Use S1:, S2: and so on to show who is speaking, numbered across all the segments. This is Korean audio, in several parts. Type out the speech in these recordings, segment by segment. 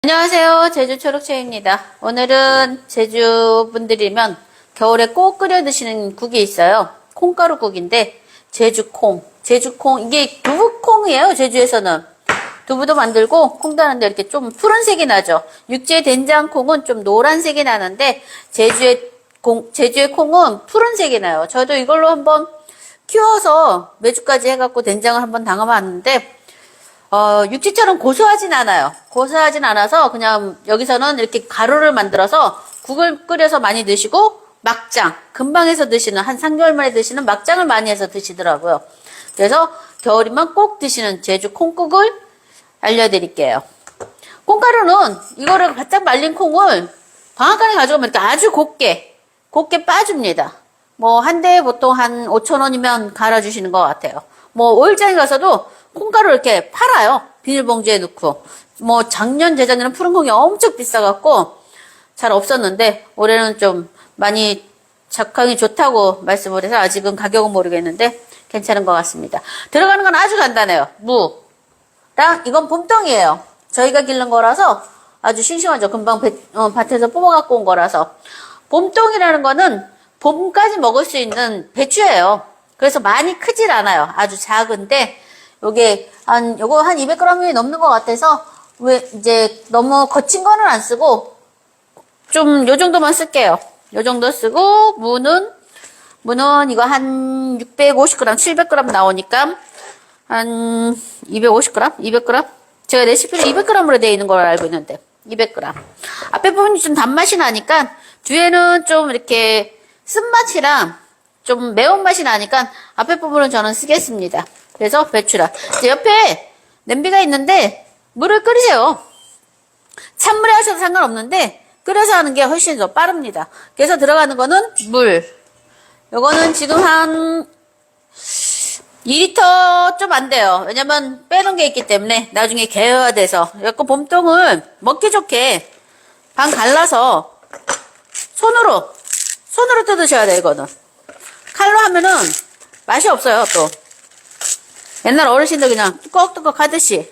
S1: 안녕하세요. 제주 초록채입니다. 오늘은 제주 분들이면 겨울에 꼭 끓여 드시는 국이 있어요. 콩가루국인데 제주콩. 이게 두부콩이에요. 제주에서는. 두부도 만들고 콩도 하는데 이렇게 좀 푸른색이 나죠. 육지의 된장콩은 좀 노란색이 나는데 제주의 콩은 푸른색이 나요. 저도 이걸로 한번 키워서 메주까지 해갖고 된장을 한번 담아봤는데 육지처럼 고소하진 않아요. 고소하진 않아서 그냥 여기서는 이렇게 가루를 만들어서 국을 끓여서 많이 드시고 막장, 금방 해서 드시는 한 3개월 만에 드시는 막장을 많이 해서 드시더라고요. 그래서 겨울이면 꼭 드시는 제주 콩국을 알려드릴게요. 콩가루는 이거를 바짝 말린 콩을 방앗간에 가져가면 이렇게 아주 곱게 빠줍니다. 한 대에 보통 한 5,000원이면 갈아주시는 것 같아요. 오일장에 가서도 콩가루 이렇게 팔아요. 비닐봉지에 넣고. 작년, 재작년은 푸른 콩이 엄청 비싸갖고 잘 없었는데 올해는 좀 많이 작황이 좋다고 말씀을 해서 아직은 가격은 모르겠는데 괜찮은 것 같습니다. 들어가는 건 아주 간단해요. 무랑 이건 봄동이에요. 저희가 기른 거라서 아주 싱싱하죠. 금방 밭에서 뽑아갖고 온 거라서. 봄동이라는 거는 봄까지 먹을 수 있는 배추예요. 그래서 많이 크질 않아요. 아주 작은데 요거 한 200g이 넘는 것 같아서 이제 너무 거친 거는 안 쓰고 좀 요 정도만 쓸게요. 요 정도 쓰고 무는 이거 한 650g, 700g 나오니까 한 250g, 200g. 제가 레시피를 200g으로 되어 있는 걸 알고 있는데 200g. 앞에 부분이 좀 단맛이 나니까 뒤에는 좀 이렇게 쓴맛이랑 좀 매운맛이 나니까 앞에 부분은 저는 쓰겠습니다. 그래서 배추랑. 이제 옆에 냄비가 있는데 물을 끓이세요. 찬물에 하셔도 상관없는데 끓여서 하는 게 훨씬 더 빠릅니다. 그래서 들어가는 거는 물. 요거는 지금 한 2리터 좀 안 돼요. 왜냐면 빼놓은 게 있기 때문에 나중에 개어야 돼서. 그래서 봄동을 먹기 좋게 반 갈라서 손으로 뜯으셔야 돼요. 이거는. 칼로 하면은 맛이 없어요. 또. 옛날 어르신들 그냥 뚜꺽뚜꺽 하듯이.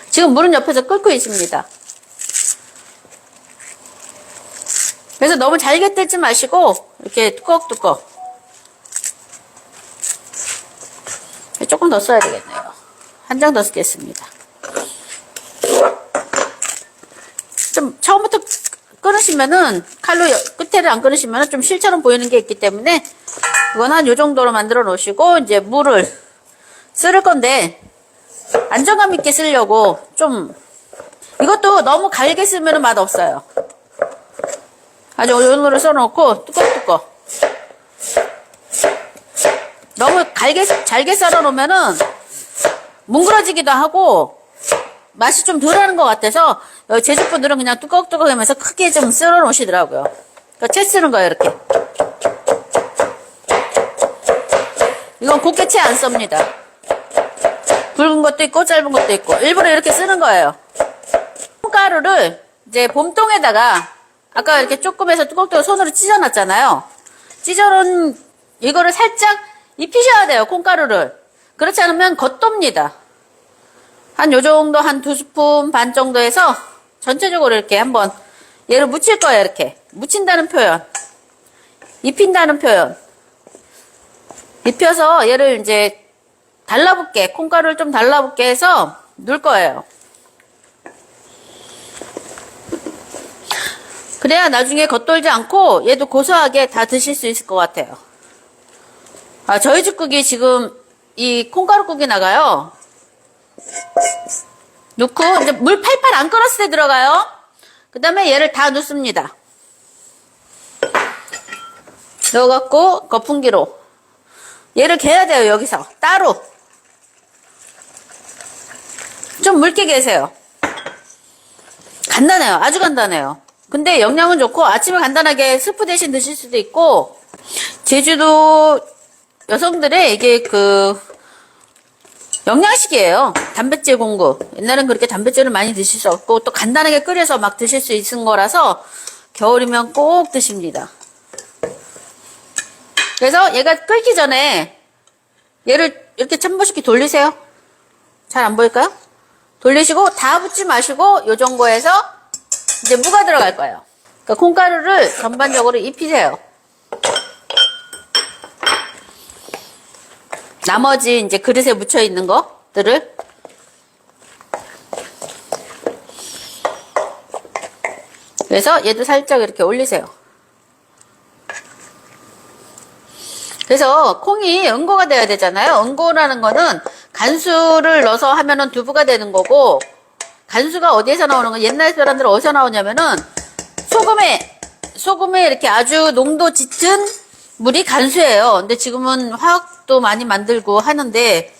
S1: 지금 물은 옆에서 끓고 있습니다. 그래서 너무 잘게 뜰지 마시고 이렇게 뚜꺽뚜꺽. 조금 더 써야 되겠네요. 한 장 더 쓰겠습니다. 좀 처음부터 끊으시면은 칼로 끝에를 안 끊으시면은 좀 실처럼 보이는 게 있기 때문에 이건 한 요 정도로 만들어 놓으시고 이제 물을 쓸 건데 안정감 있게 쓰려고 좀 이것도 너무 갈게 쓰면 맛 없어요. 아주 요 정도로 썰어놓고 뚜껑 너무 잘게 썰어 놓으면은 뭉그러지기도 하고 맛이 좀 덜하는 것 같아서 제주분들은 그냥 뚜껑 하면서 크게 좀 썰어 놓으시더라고요. 그러니까 채 쓰는 거예요. 이렇게. 이건 곱게 채 안 썹니다. 굵은 것도 있고 짧은 것도 있고 일부러 이렇게 쓰는 거예요. 콩가루를 이제 봄동에다가 아까 이렇게 조금 해서 뚜껑 손으로 찢어놨잖아요. 찢어놓은 이거를 살짝 입히셔야 돼요. 콩가루를. 그렇지 않으면 겉돕니다. 한 요 정도 한 2스푼 반 정도 해서 전체적으로 이렇게 한번 얘를 묻힐 거예요. 이렇게 묻힌다는 표현, 입힌다는 표현. 입혀서 얘를 이제 달라붙게, 콩가루를 좀 달라붙게 해서 넣을 거예요. 그래야 나중에 겉돌지 않고 얘도 고소하게 다 드실 수 있을 것 같아요. 저희 집 국이 지금 이 콩가루국이 나가요. 넣고 이제 물 팔팔 안 끓었을 때 들어가요. 그 다음에 얘를 다 넣습니다. 넣어갖고 거품기로 얘를 개야 돼요. 여기서 따로 좀 묽게 개세요. 간단해요. 아주 간단해요. 근데 영양은 좋고 아침에 간단하게 스프 대신 드실 수도 있고 제주도 여성들의 이게 영양식이에요. 단백질 공급. 옛날엔 그렇게 단백질을 많이 드실 수 없고 또 간단하게 끓여서 막 드실 수 있는 거라서 겨울이면 꼭 드십니다. 그래서 얘가 끓기 전에 얘를 이렇게 한 번씩 돌리세요. 잘 안 보일까요? 돌리시고 다 붓지 마시고 요 정도에서 이제 무가 들어갈 거예요. 그러니까 콩가루를 전반적으로 입히세요. 나머지 이제 그릇에 묻혀 있는 것들을 그래서 얘도 살짝 이렇게 올리세요. 그래서 콩이 응고가 돼야 되잖아요. 응고라는 거는 간수를 넣어서 하면은 두부가 되는 거고, 간수가 어디에서 나오는 거, 옛날 사람들은 어디서 나오냐면은 소금에 이렇게 아주 농도 짙은 물이 간수예요. 근데 지금은 화학도 많이 만들고 하는데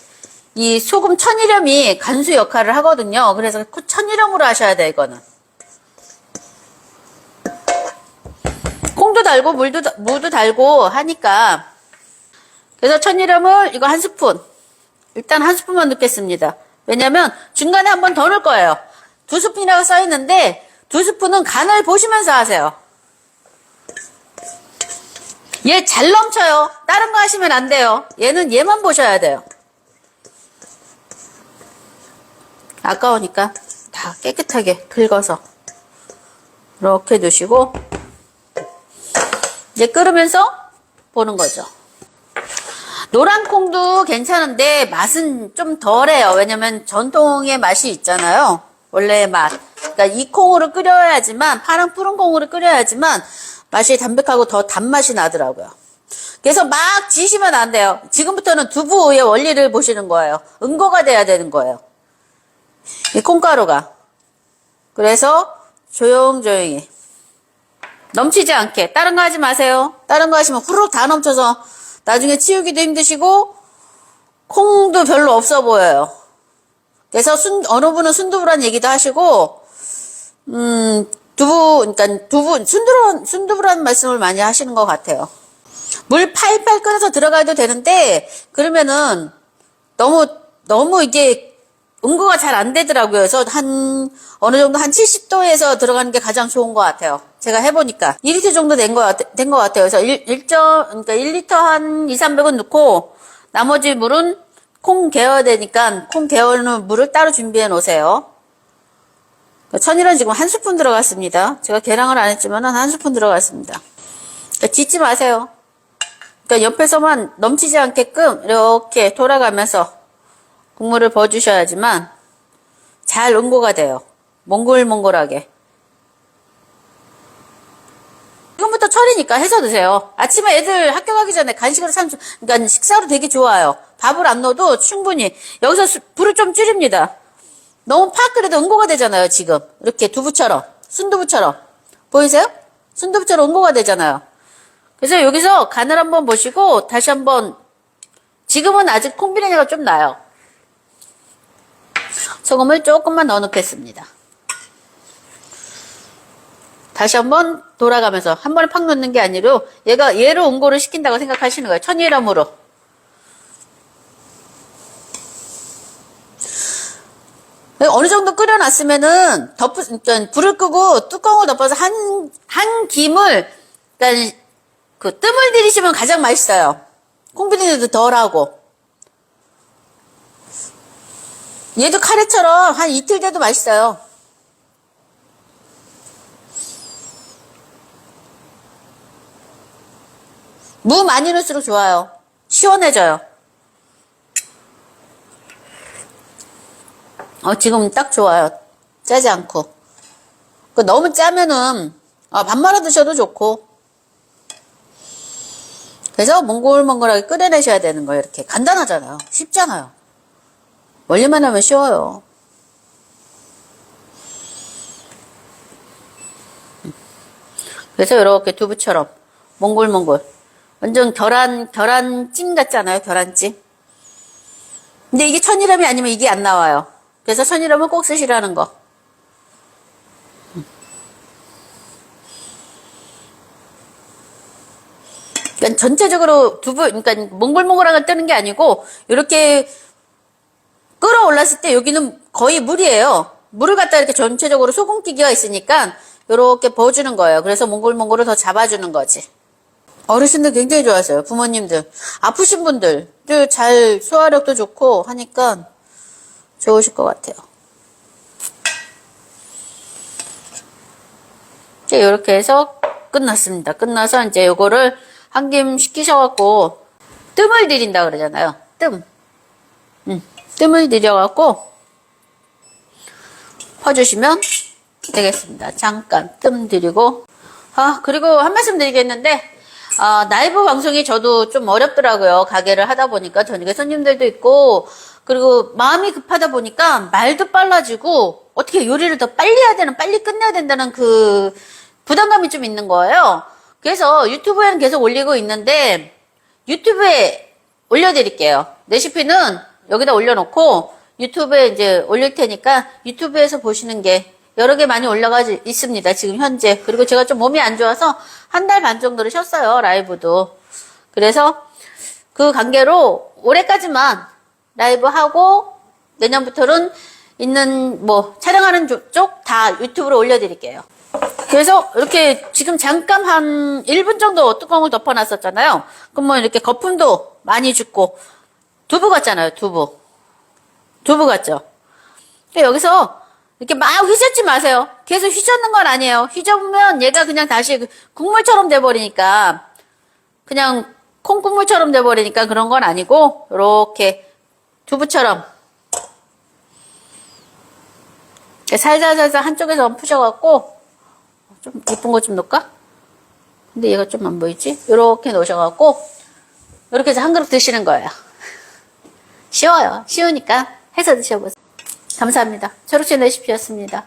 S1: 이 소금 천일염이 간수 역할을 하거든요. 그래서 천일염으로 하셔야 돼, 이거는. 콩도 달고 무도 달고 하니까. 그래서 천일염을 이거 한 스푼. 일단 한 스푼만 넣겠습니다. 왜냐면 중간에 한 번 더 넣을 거예요. 2스푼이라고 써있는데 2스푼은 간을 보시면서 하세요. 얘 잘 넘쳐요. 다른 거 하시면 안 돼요. 얘만 보셔야 돼요. 아까우니까 다 깨끗하게 긁어서 이렇게 넣으시고 이제 끓으면서 보는 거죠. 노란 콩도 괜찮은데 맛은 좀 덜해요. 왜냐면 전통의 맛이 있잖아요. 원래의 맛. 그러니까 이 콩으로 끓여야지만, 파란 푸른 콩으로 끓여야지만 맛이 담백하고 더 단맛이 나더라고요. 그래서 막 지시면 안 돼요. 지금부터는 두부의 원리를 보시는 거예요. 응고가 돼야 되는 거예요. 이 콩가루가. 그래서 조용조용히. 넘치지 않게. 다른 거 하지 마세요. 다른 거 하시면 후루룩 다 넘쳐서 나중에 치우기도 힘드시고 콩도 별로 없어 보여요. 그래서 어느 분은 순두부란 얘기도 하시고 순두부란 말씀을 많이 하시는 것 같아요. 물 팔팔 끓여서 들어가도 되는데 그러면은 너무 이게 응고가 잘 안 되더라고요. 그래서 어느 정도 한 70도에서 들어가는 게 가장 좋은 것 같아요. 제가 해보니까 2리터 정도 된 것 같아요. 그래서 그러니까 1리터 한 200~300은 넣고 나머지 물은 콩 개어야 되니까 콩 개어는 물을 따로 준비해 놓으세요. 천일은 지금 한 스푼 들어갔습니다. 제가 계량을 안 했지만 한 스푼 들어갔습니다. 그러니까 짓지 마세요. 그러니까 옆에서만 넘치지 않게끔 이렇게 돌아가면서 국물을 부어주셔야지만 잘 응고가 돼요. 몽글몽글하게. 지금부터 철이니까 해서 드세요. 아침에 애들 학교 가기 전에 간식으로 그러니까 식사로 되게 좋아요. 밥을 안 넣어도 충분히. 여기서 불을 좀 줄입니다. 너무 팍 끓여도 응고가 되잖아요, 지금. 이렇게 두부처럼. 순두부처럼. 보이세요? 순두부처럼 응고가 되잖아요. 그래서 여기서 간을 한번 보시고 다시 한번 지금은 아직 콩비린내가 좀 나요. 소금을 조금만 넣어 놓겠습니다. 다시 한번 돌아가면서 한 번에 팍 넣는 게 아니라 얘로 응고를 시킨다고 생각하시는 거예요. 천일염으로. 어느 정도 끓여놨으면은 그러니까 불을 끄고 뚜껑을 덮어서 한 김을 그러니까 그 뜸을 들이시면 가장 맛있어요. 콩비린내도 덜하고. 얘도 카레처럼 한 이틀 돼도 맛있어요. 무 많이 넣을수록 좋아요. 시원해져요. 지금 딱 좋아요. 짜지 않고. 너무 짜면은 밥 말아 드셔도 좋고. 그래서 몽글몽글하게 끓여내셔야 되는 거예요. 이렇게 간단하잖아요. 쉽잖아요. 원리만 하면 쉬워요. 그래서 이렇게 두부처럼 몽글몽글. 완전 계란찜 같잖아요. 계란찜. 근데 이게 천일염이 아니면 이게 안 나와요. 그래서 천일염을 꼭 쓰시라는 거. 그러니까 전체적으로 그러니까 몽글몽글하게 뜨는 게 아니고 이렇게 끓어올랐을 때 여기는 거의 물이에요. 물을 갖다 이렇게 전체적으로 소금기가 있으니까 이렇게 부어주는 거예요. 그래서 몽글몽글을 더 잡아주는 거지. 어르신들 굉장히 좋아하세요. 부모님들. 아프신 분들 잘 소화력도 좋고 하니까 좋으실 것 같아요. 이제 이렇게 해서 끝났습니다. 끝나서 이제 요거를 한 김 식히셔갖고 뜸을 들인다 그러잖아요. 뜸을 들여갖고 퍼주시면 되겠습니다. 잠깐 뜸 들이고. 그리고 한 말씀 드리겠는데, 라이브 방송이 저도 좀 어렵더라고요. 가게를 하다 보니까 저녁에 손님들도 있고, 그리고 마음이 급하다 보니까 말도 빨라지고, 어떻게 요리를 더 빨리 해야 되는, 빨리 끝내야 된다는 그 부담감이 좀 있는 거예요. 그래서 유튜브에는 계속 올리고 있는데, 유튜브에 올려드릴게요. 레시피는 여기다 올려놓고, 유튜브에 이제 올릴 테니까, 유튜브에서 보시는 게 여러 개 많이 올라가 있습니다. 지금 현재. 그리고 제가 좀 몸이 안 좋아서 한 달 반 정도를 쉬었어요. 라이브도. 그래서 그 관계로 올해까지만 라이브 하고 내년부터는 있는 뭐 촬영하는 쪽 다 유튜브로 올려드릴게요. 그래서 이렇게 지금 잠깐 한 1분 정도 뚜껑을 덮어놨었잖아요. 그럼 뭐 이렇게 거품도 많이 죽고 두부 같잖아요. 두부 같죠? 여기서 이렇게 막 휘젓지 마세요. 계속 휘젓는 건 아니에요. 휘저으면 얘가 그냥 다시 국물처럼 돼버리니까, 그냥 콩국물처럼 돼버리니까 그런 건 아니고, 이렇게 두부처럼 살살살살 한쪽에서 푸셔갖고, 좀 예쁜 거 좀 넣을까? 근데 얘가 좀 안 보이지? 이렇게 넣으셔갖고, 이렇게 해서 한 그릇 드시는 거예요. 쉬워요. 쉬우니까 해서 드셔보세요. 감사합니다. 초록색 레시피였습니다.